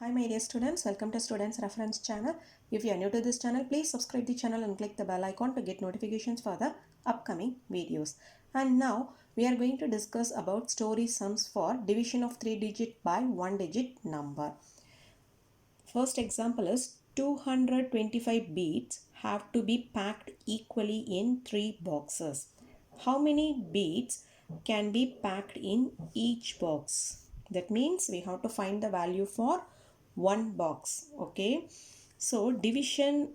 Hi my dear students, welcome to Students Reference channel. If you are new to this channel, please subscribe the channel and click the bell icon to get notifications for the upcoming videos. And now we are going to discuss about story sums for division of 3 digit by 1 digit number. First example is 225 beads have to be packed equally in 3 boxes. How many beads can be packed in each box? That means we have to find the value for one box. Okay, so division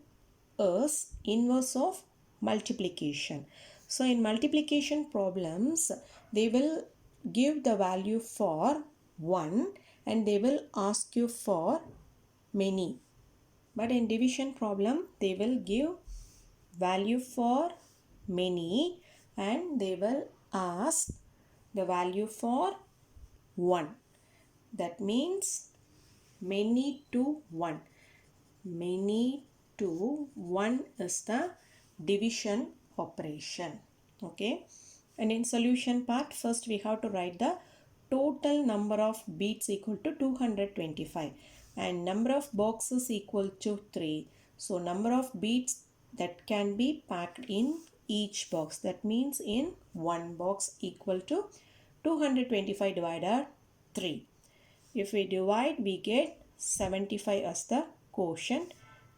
is inverse of multiplication. So in multiplication problems, they will give the value for 1 and they will ask you for many. But in division problem, they will give value for many and they will ask the value for 1. That means many to 1. Many to 1 is the division operation. Okay. And in solution part, first we have to write the total number of beads equal to 225 and number of boxes equal to 3. So number of beads that can be packed in each box. That means in one box equal to 225 divided 3. If we divide, we get 75 as the quotient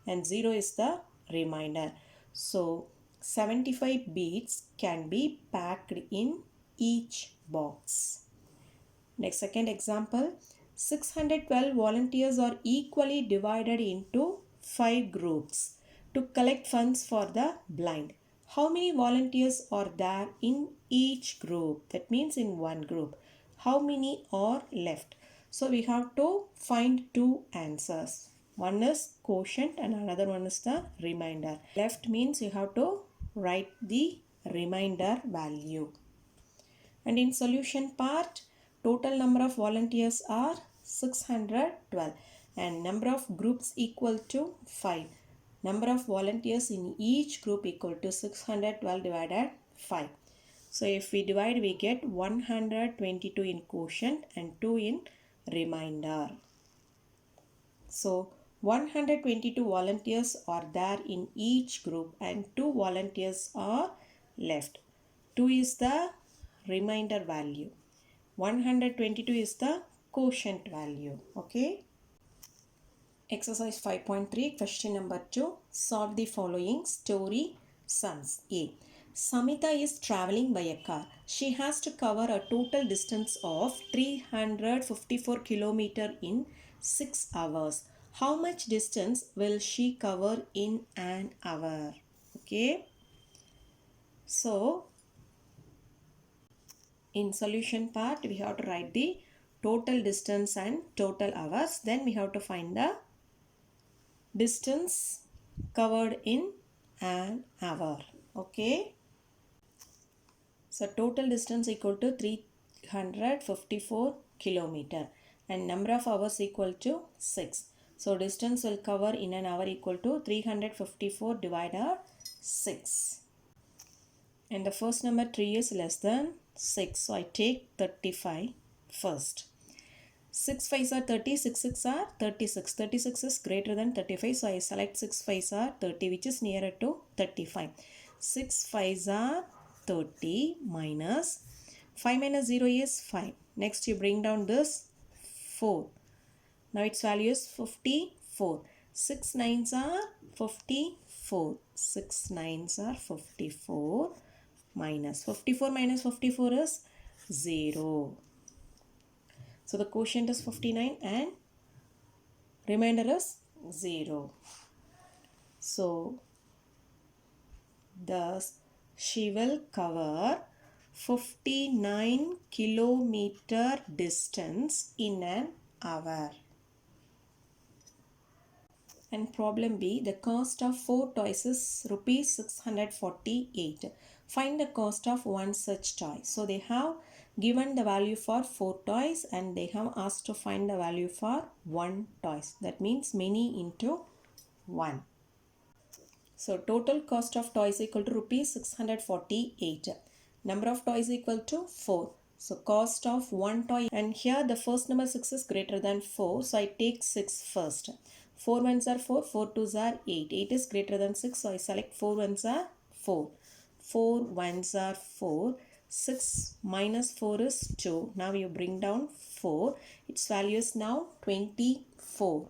and 0 is the remainder. So 75 beads can be packed in each box. Next, second example, 612 volunteers are equally divided into 5 groups to collect funds for the blind. How many volunteers are there in each group? That means in one group. How many are left? So we have to find two answers. One is quotient and another one is the remainder. Left means you have to write the remainder value. And in solution part, total number of volunteers are 612 and number of groups equal to 5. Number of volunteers in each group equal to 612 divided 5. So if we divide, we get 122 in quotient and 2 in remainder. So 122 volunteers are there in each group and 2 volunteers are left. 2 is the remainder value. 122 is the quotient value. Okay. Exercise 5.3, question number 2. Solve the following story sums. A. Samita is traveling by a car. She has to cover a total distance of 354 km in 6 hours. How much distance will she cover in an hour? Okay. So, in solution part, we have to write the total distance and total hours. Then we have to find the distance covered in an hour. Okay. So total distance equal to 354 kilometer and number of hours equal to 6. So distance will cover in an hour equal to 354 divided 6. And the first number 3 is less than 6. So I take 35 first. 6 5s are 30, 6 6 are 36. 36 is greater than 35. So I select 6 5s are 30 which is nearer to 35. 6 5s are 30 minus 5 minus 0 is 5. Next you bring down this 4. Now its value is 54. 6 9s are 54. 6 9s are 54 minus 54 minus 54 is 0. So the quotient is 59 and remainder is 0. So thus she will cover 59 kilometer distance in an hour. And problem B, the cost of 4 toys is rupees 648. Find the cost of one such toy. So they have given the value for 4 toys and they have asked to find the value for 1 toys. That means many into 1. So total cost of toys equal to rupees 648. Number of toys equal to 4. So cost of one toy, and here the first number 6 is greater than 4. So I take 6 first. 4 ones are 4, 4 twos are 8. 8 is greater than 6, so I select 4 ones are 4. 4 ones are 4. 6 minus 4 is 2. Now you bring down 4. Its value is now 24.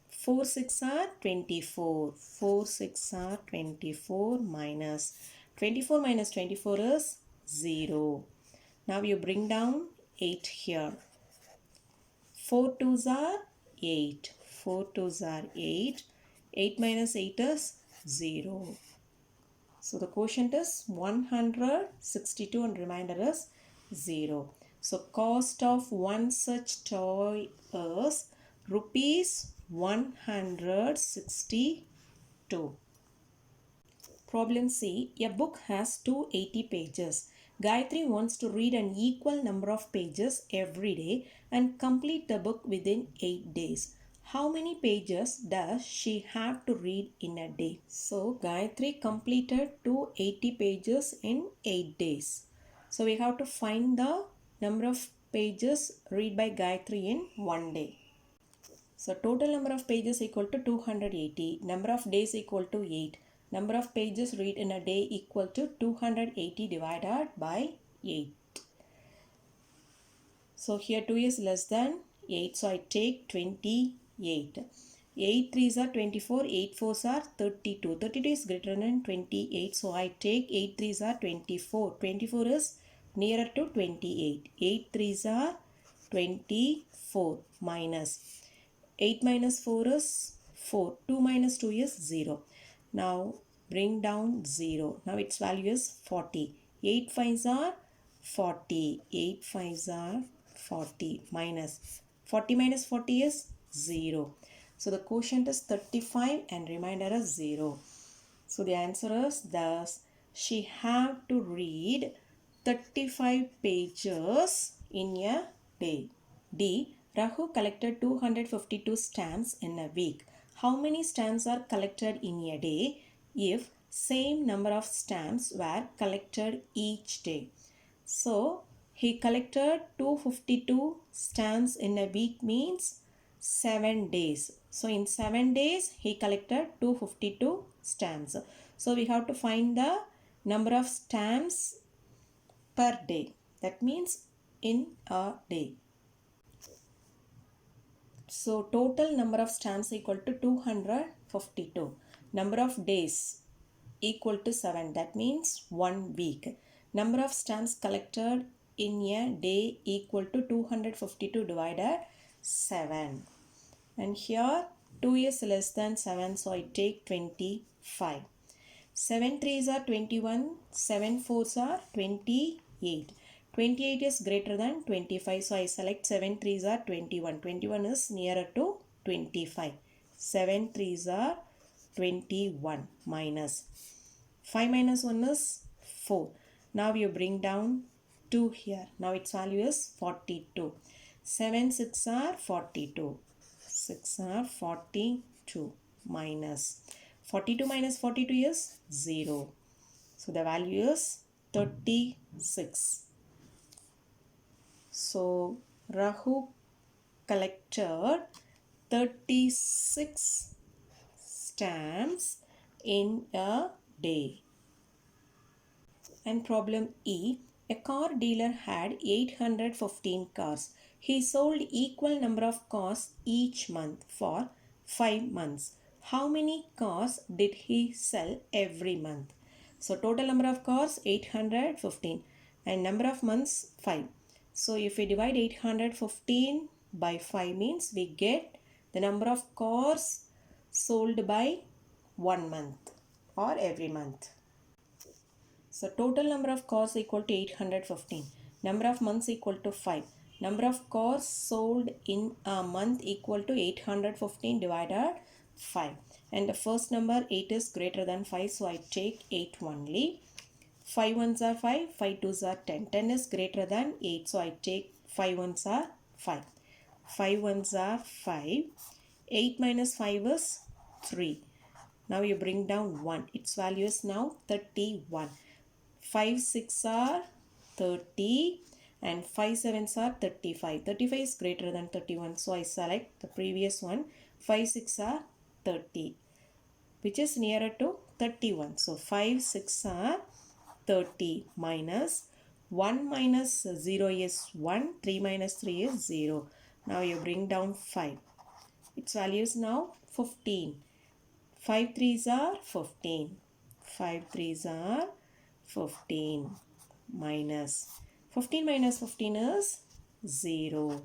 4 6 are 24. 4 6 are 24 minus 24 is 0. Now you bring down 8 here. 4 twos are 8. 4 twos are 8. 8 minus 8 is 0. So the quotient is 162 and remainder is 0. So cost of one such toy is rupees 162. Problem C. A book has 280 pages. Gayatri wants to read an equal number of pages every day and complete the book within 8 days. How many pages does she have to read in a day? So, Gayatri completed 280 pages in 8 days. So, we have to find the number of pages read by Gayatri in one day. So, total number of pages equal to 280. Number of days equal to 8. Number of pages read in a day equal to 280 divided by 8. So here 2 is less than 8. So I take 28. 8 3s are 24. 8 4s are 32. 32 is greater than 28. So I take 8 3s are 24. 24 is nearer to 28. 8 3s are 24 minus 8 minus 4 is 4. 2 minus 2 is 0. Now bring down 0. Now its value is 40. 8 5s are 40. 8 5s are 40 minus 40 minus 40 is 0. So the quotient is 35 and remainder is 0. So the answer is thus she have to read 35 pages in a day. D. Rahu collected 252 stamps in a week. How many stamps are collected in a day if same number of stamps were collected each day? So, he collected 252 stamps in a week means 7 days. So, in 7 days, he collected 252 stamps. So, we have to find the number of stamps per day. That means in a day. So total number of stamps equal to 252. Number of days equal to 7. That means 1 week. Number of stamps collected in a day equal to 252 divided 7. And here 2 is less than 7. So I take 25. 7 3s are 21. 7 4s are 28. 28 is greater than 25. So I select 7 3s are 21. 21 is nearer to 25. 7 3s are 21 minus 5 minus 1 is 4. Now you bring down 2 here. Now its value is 42. 7 6 are 42. 6 are 42 minus 42 minus 42 is 0. So the value is 36. So Rahu collected 36 stamps in a day. And problem E. A car dealer had 815 cars. He sold equal number of cars each month for 5 months. How many cars did he sell every month? So total number of cars 815 and number of months 5. So if we divide 815 by 5 means we get the number of cars sold by 1 month or every month. So total number of cars equal to 815. Number of months equal to 5. Number of cars sold in a month equal to 815 divided 5. And the first number 8 is greater than 5. So I take 8 only. 5 ones are 5. 5 twos are 10. 10 is greater than 8. So I take 5 ones are 5. 5 ones are 5. 8 minus 5 is 3. Now you bring down 1. Its value is now 31. 5 6 are 30 and 5 sevens are 35. 35 is greater than 31, so I select the previous one. 5 6 are 30, which is nearer to 31. So 5 6 are 30 minus 1 minus 0 is 1, 3 minus 3 is 0. Now you bring down 5. Its value is now 15. 5 threes are 15. 5 threes are 15 minus 15 minus 15 is 0.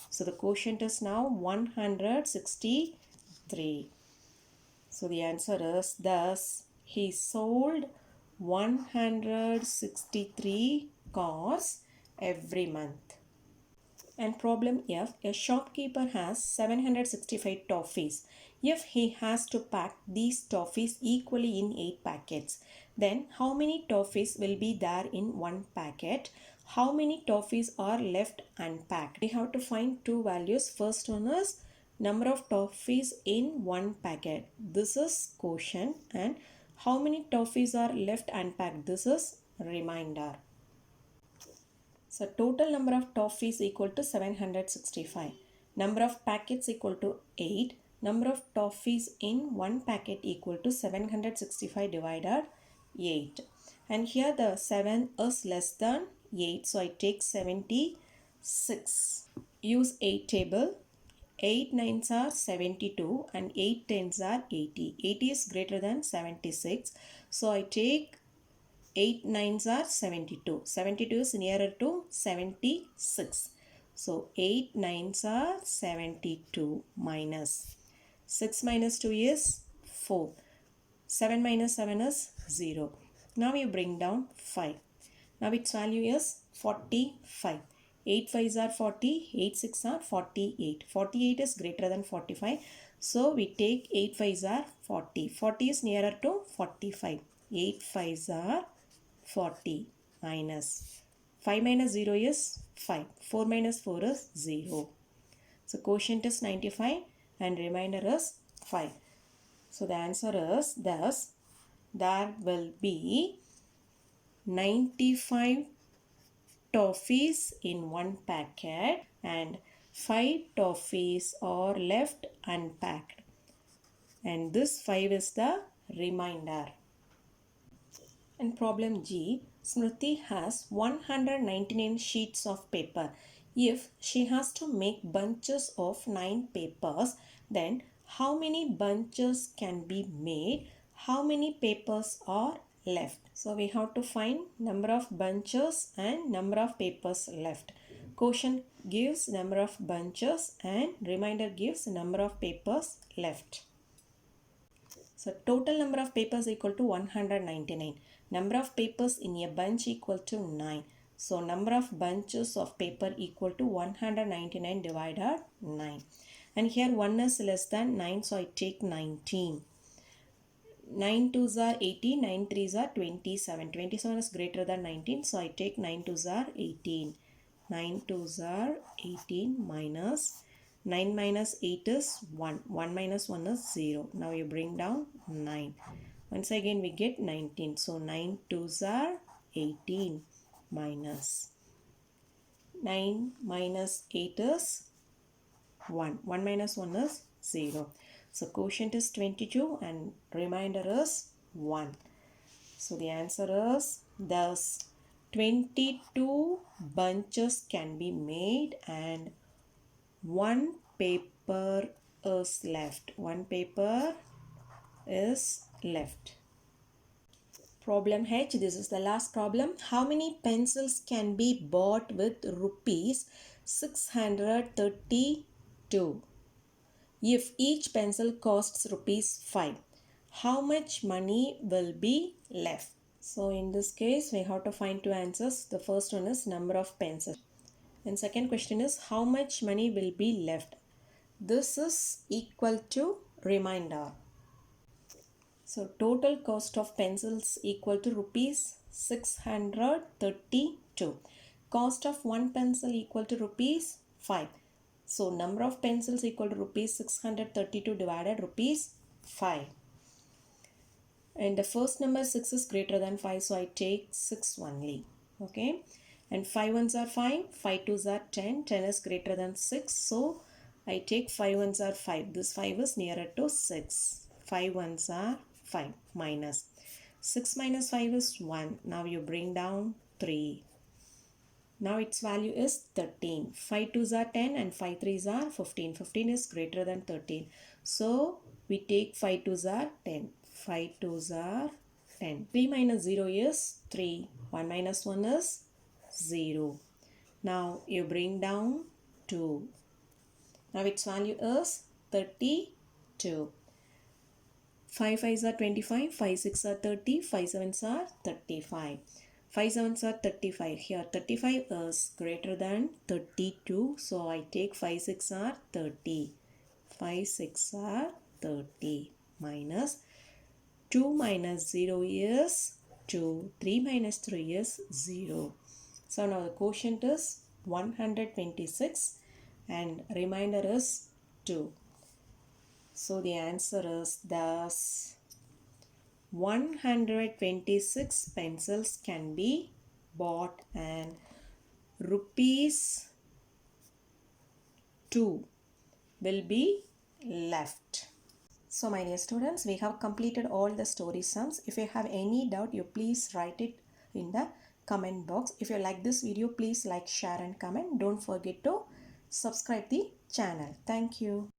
So the quotient is now 163. So the answer is, thus he sold 163 cars every month. And problem F, a shopkeeper has 765 toffees. If he has to pack these toffees equally in 8 packets, then how many toffees will be there in one packet? How many toffees are left unpacked? We have to find two values. First one is number of toffees in one packet. This is quotient. And how many toffees are left unpacked? This is remainder. So total number of toffees equal to 765. Number of packets equal to 8. Number of toffees in one packet equal to 765 divided 8. And here the 7 is less than 8. So I take 76. Use 8 table. 8 nines are 72 and 8 tens are 80. 80 is greater than 76. So I take 8 nines are 72. 72 is nearer to 76. So 8 nines are 72 minus 6 minus 2 is 4. 7 minus 7 is 0. Now you bring down 5. Now its value is 45. 8 5s are 40. 8 6 are 48. 48 is greater than 45. So we take 8 5s are 40. 40 is nearer to 45. 8 5s are 40 minus 5 minus 0 is 5. 4 minus 4 is 0. So quotient is 95 and remainder is 5. So the answer is, thus there will be 95 toffees in one packet and 5 toffees are left unpacked. And this 5 is the remainder. And problem G, Smriti has 199 sheets of paper. If she has to make bunches of 9 papers, then how many bunches can be made? How many papers are left? So we have to find number of bunches and number of papers left. Quotient gives number of bunches and remainder gives number of papers left. So total number of papers equal to 199. Number of papers in a bunch equal to 9. So number of bunches of paper equal to 199 divided 9. And here 1 is less than 9, so I take 19. 9 2s are 18, 9 3s are 27. 27 is greater than 19, so I take 9 2s are 18. 9 2s are 18 minus 9 minus 8 is 1. 1 minus 1 is 0. Now you bring down 9. Once again we get 19. So 9 2s are 18 minus 9 minus 8 is 1. 1 minus 1 is 0. So quotient is 22 and remainder is 1. So the answer is, thus 22 bunches can be made and one paper is left. One paper is left. Problem H, this is the last problem. How many pencils can be bought with rupees 632? If each pencil costs rupees 5, how much money will be left? So in this case, we have to find two answers. The first one is number of pencils. And second question is how much money will be left? This is equal to remainder. So total cost of pencils equal to rupees 632. Cost of one pencil equal to rupees 5. So number of pencils equal to rupees 632 divided rupees 5. And the first number 6 is greater than 5, so I take 6 only. Okay. and 5 ones are 5, 5 twos are 10, 10 is greater than 6, so I take 5 ones are 5, this 5 is nearer to 6, 5 ones are 5, minus 6 minus 5 is 1, now you bring down 3, now its value is 13, 5 twos are 10 and 5 threes are 15, 15 is greater than 13, so we take 5 twos are 10, 5 twos are 10, 3 minus 0 is 3, 1 minus 1 is 0. Now you bring down 2. Now its value is 32. 5 5s are 25, 5 6 are 30, 5 7s are 35. 5 7s are 35. Here 35 is greater than 32. So I take 5 6 are 30. 5 6 are 30 minus 2 minus 0 is 2. 3 minus 3 is 0. So now the quotient is 126 and remainder is 2. So the answer is thus 126 pencils can be bought and rupees 2 will be left. So my dear students, we have completed all the story sums. If you have any doubt, you please write it in the comment box. If you like this video, please like, share and comment. Don't forget to subscribe the channel. Thank you.